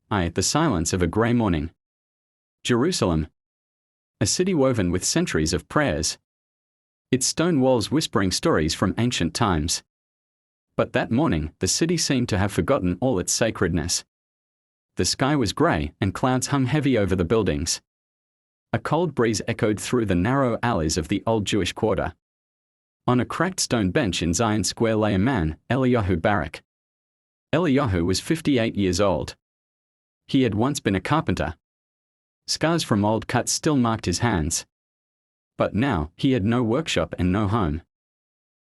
The silence of a grey morning. Jerusalem. A city woven with centuries of prayers. Its stone walls whispering stories from ancient times. But that morning, the city seemed to have forgotten all its sacredness. The sky was grey, and clouds hung heavy over the buildings. A cold breeze echoed through the narrow alleys of the old Jewish quarter. On a cracked stone bench in Zion Square lay a man, Eliyahu Barak. Eliyahu was 58 years old. He had once been a carpenter. Scars from old cuts still marked his hands. But now, he had no workshop and no home.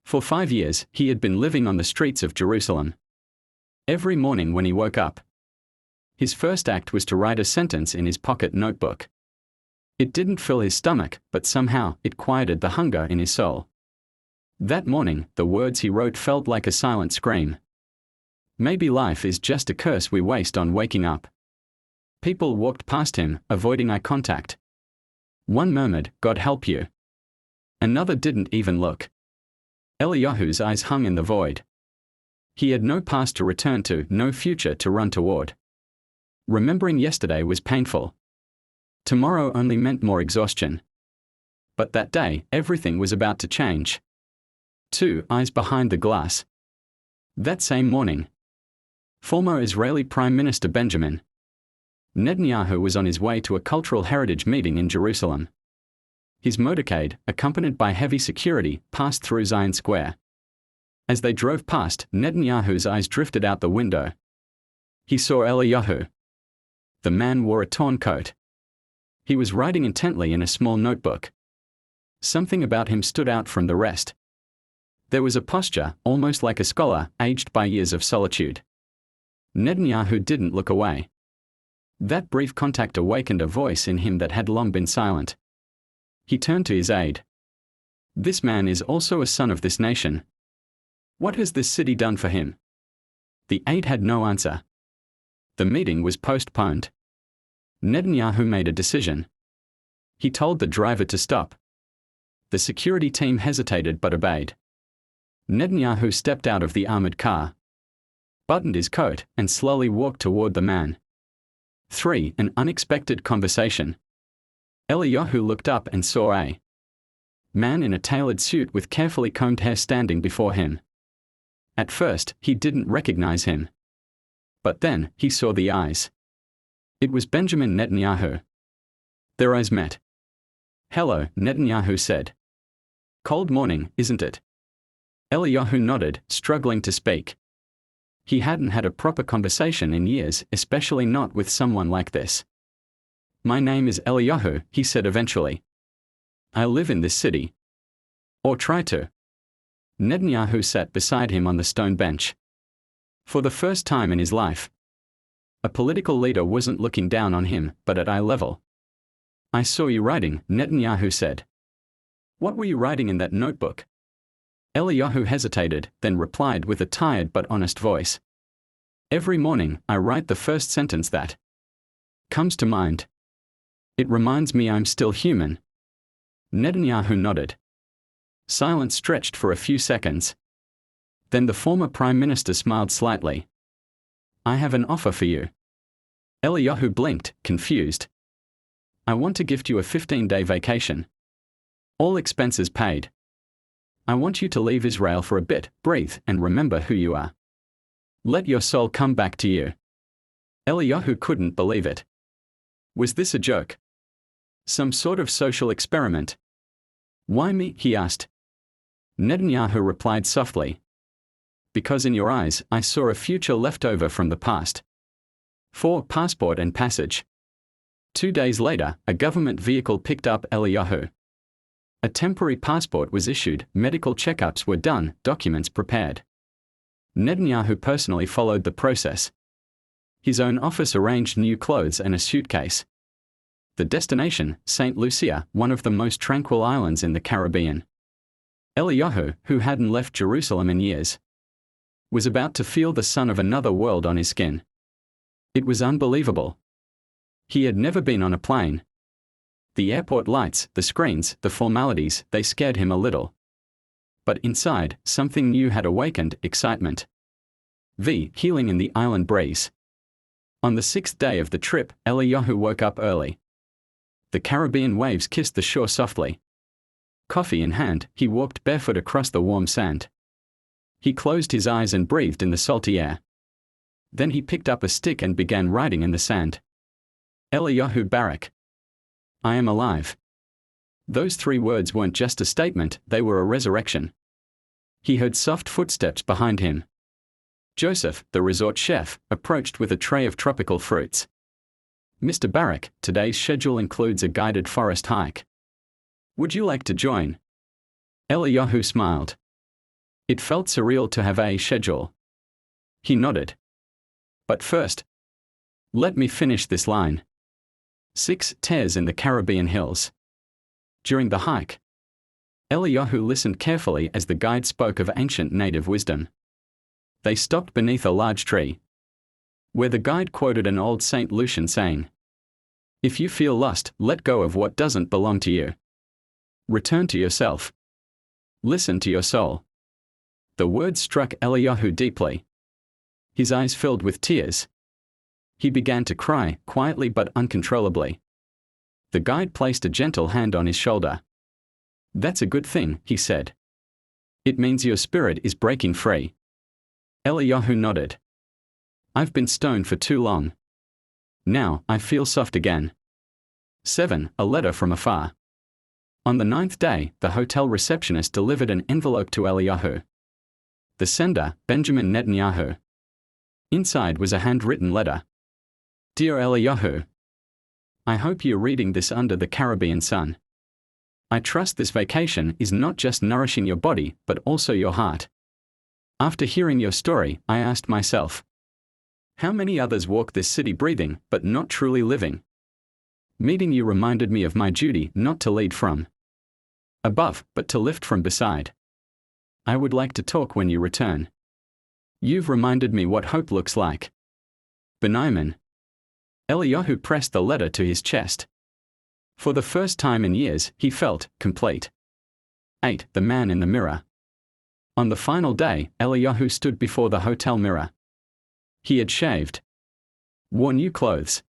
For 5 years, he had been living on the streets of Jerusalem. Every morning when he woke up, his first act was to write a sentence in his pocket notebook. It didn't fill his stomach, but somehow, it quieted the hunger in his soul. That morning, the words he wrote felt like a silent scream. Maybe life is just a curse we waste on waking up. People walked past him, avoiding eye contact. One murmured, "God help you." Another didn't even look. Eliyahu's eyes hung in the void. He had no past to return to, no future to run toward. Remembering yesterday was painful. Tomorrow only meant more exhaustion. But that day, everything was about to change. 2 eyes behind the glass. That same morning, former Israeli Prime Minister Benjamin Netanyahu was on his way to a cultural heritage meeting in Jerusalem. His motorcade, accompanied by heavy security, passed through Zion Square. As they drove past, Netanyahu's eyes drifted out the window. He saw Eliyahu. The man wore a torn coat. He was writing intently in a small notebook. Something about him stood out from the rest. There was a posture, almost like a scholar, aged by years of solitude. Netanyahu didn't look away. That brief contact awakened a voice in him that had long been silent. He turned to his aide. "This man is also a son of this nation. What has this city done for him?" The aide had no answer. The meeting was postponed. Netanyahu made a decision. He told the driver to stop. The security team hesitated but obeyed. Netanyahu stepped out of the armored car, buttoned his coat, and slowly walked toward the man. 3 An unexpected conversation. Eliyahu looked up and saw a man in a tailored suit with carefully combed hair standing before him. At first, he didn't recognize him. But then, he saw the eyes. It was Benjamin Netanyahu. Their eyes met. "Hello," Netanyahu said. "Cold morning, isn't it?" Eliyahu nodded, struggling to speak. He hadn't had a proper conversation in years, especially not with someone like this. "My name is Eliyahu," he said eventually. "I live in this city. Or try to." Netanyahu sat beside him on the stone bench. For the first time in his life, a political leader wasn't looking down on him, but at eye level. "I saw you writing," Netanyahu said. "What were you writing in that notebook?" Eliyahu hesitated, then replied with a tired but honest voice. "Every morning, I write the first sentence that comes to mind. It reminds me I'm still human." Netanyahu nodded. Silence stretched for a few seconds. Then the former prime minister smiled slightly. "I have an offer for you." Eliyahu blinked, confused. "I want to gift you a 15-day vacation. All expenses paid. I want you to leave Israel for a bit, breathe, and remember who you are. Let your soul come back to you." Eliyahu couldn't believe it. Was this a joke? Some sort of social experiment? "Why me?" he asked. Netanyahu replied softly. "Because in your eyes, I saw a future left over from the past." 4 Passport and passage. 2 days later, a government vehicle picked up Eliyahu. A temporary passport was issued, medical checkups were done, documents prepared. Netanyahu personally followed the process. His own office arranged new clothes and a suitcase. The destination, St. Lucia, one of the most tranquil islands in the Caribbean. Eliyahu, who hadn't left Jerusalem in years, was about to feel the sun of another world on his skin. It was unbelievable. He had never been on a plane. The airport lights, the screens, the formalities, they scared him a little. But inside, something new had awakened, excitement. Healing in the island breeze. On the 6th day of the trip, Eliyahu woke up early. The Caribbean waves kissed the shore softly. Coffee in hand, he walked barefoot across the warm sand. He closed his eyes and breathed in the salty air. Then he picked up a stick and began writing in the sand. Eliyahu Barak. I am alive. Those 3 words weren't just a statement, they were a resurrection. He heard soft footsteps behind him. Joseph, the resort chef, approached with a tray of tropical fruits. Mr. Barak, today's schedule includes a guided forest hike. Would you like to join? Eliyahu smiled. It felt surreal to have a schedule. He nodded. But first, let me finish this line. 6 tears in the Caribbean hills. During the hike, Eliyahu listened carefully as the guide spoke of ancient native wisdom. They stopped beneath a large tree, where the guide quoted an old Saint Lucian saying, "If you feel lost, let go of what doesn't belong to you. Return to yourself. Listen to your soul." The words struck Eliyahu deeply. His eyes filled with tears. He began to cry, quietly but uncontrollably. The guide placed a gentle hand on his shoulder. "That's a good thing," he said. "It means your spirit is breaking free." Eliyahu nodded. "I've been stoned for too long. Now, I feel soft again." 7. A letter from afar. On the 9th day, the hotel receptionist delivered an envelope to Eliyahu. The sender, Benjamin Netanyahu. Inside was a handwritten letter. Dear Eliyahu, I hope you're reading this under the Caribbean sun. I trust this vacation is not just nourishing your body, but also your heart. After hearing your story, I asked myself, how many others walk this city breathing, but not truly living? Meeting you reminded me of my duty not to lead from above, but to lift from beside. I would like to talk when you return. You've reminded me what hope looks like. Benaiman. Eliyahu pressed the letter to his chest. For the first time in years, he felt complete. 8. The man in the mirror. On the final day, Eliyahu stood before the hotel mirror. He had shaved, wore new clothes.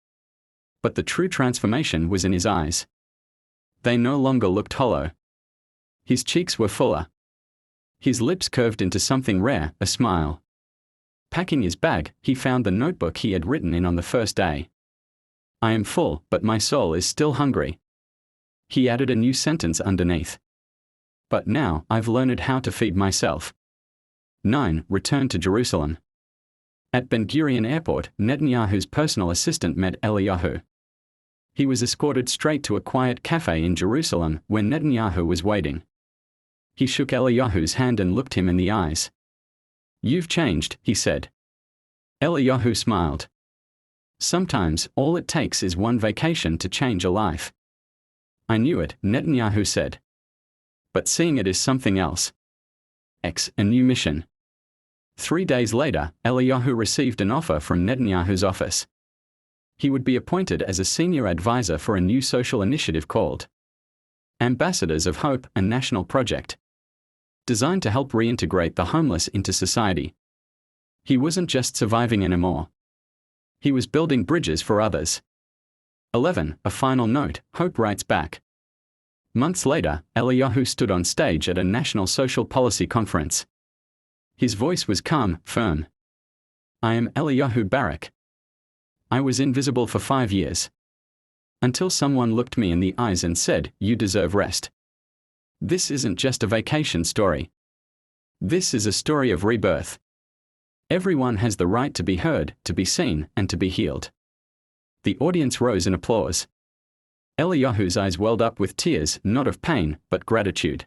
But the true transformation was in his eyes. They no longer looked hollow. His cheeks were fuller. His lips curved into something rare, a smile. Packing his bag, he found the notebook he had written in on the first day. I am full, but my soul is still hungry. He added a new sentence underneath. But now, I've learned how to feed myself. 9. Return to Jerusalem. At Ben Gurion Airport, Netanyahu's personal assistant met Eliyahu. He was escorted straight to a quiet cafe in Jerusalem, where Netanyahu was waiting. He shook Eliyahu's hand and looked him in the eyes. You've changed, he said. Eliyahu smiled. Sometimes, all it takes is one vacation to change a life. I knew it, Netanyahu said. But seeing it is something else. A new mission. 3 days later, Eliyahu received an offer from Netanyahu's office. He would be appointed as a senior advisor for a new social initiative called Ambassadors of Hope, a national project designed to help reintegrate the homeless into society. He wasn't just surviving anymore. He was building bridges for others. 11. A final note, Hope writes back. Months later, Eliyahu stood on stage at a national social policy conference. His voice was calm, firm. I am Eliyahu Barak. I was invisible for 5 years. Until someone looked me in the eyes and said, you deserve rest. This isn't just a vacation story. This is a story of rebirth. Everyone has the right to be heard, to be seen, and to be healed. The audience rose in applause. Eliyahu's eyes welled up with tears, not of pain, but gratitude.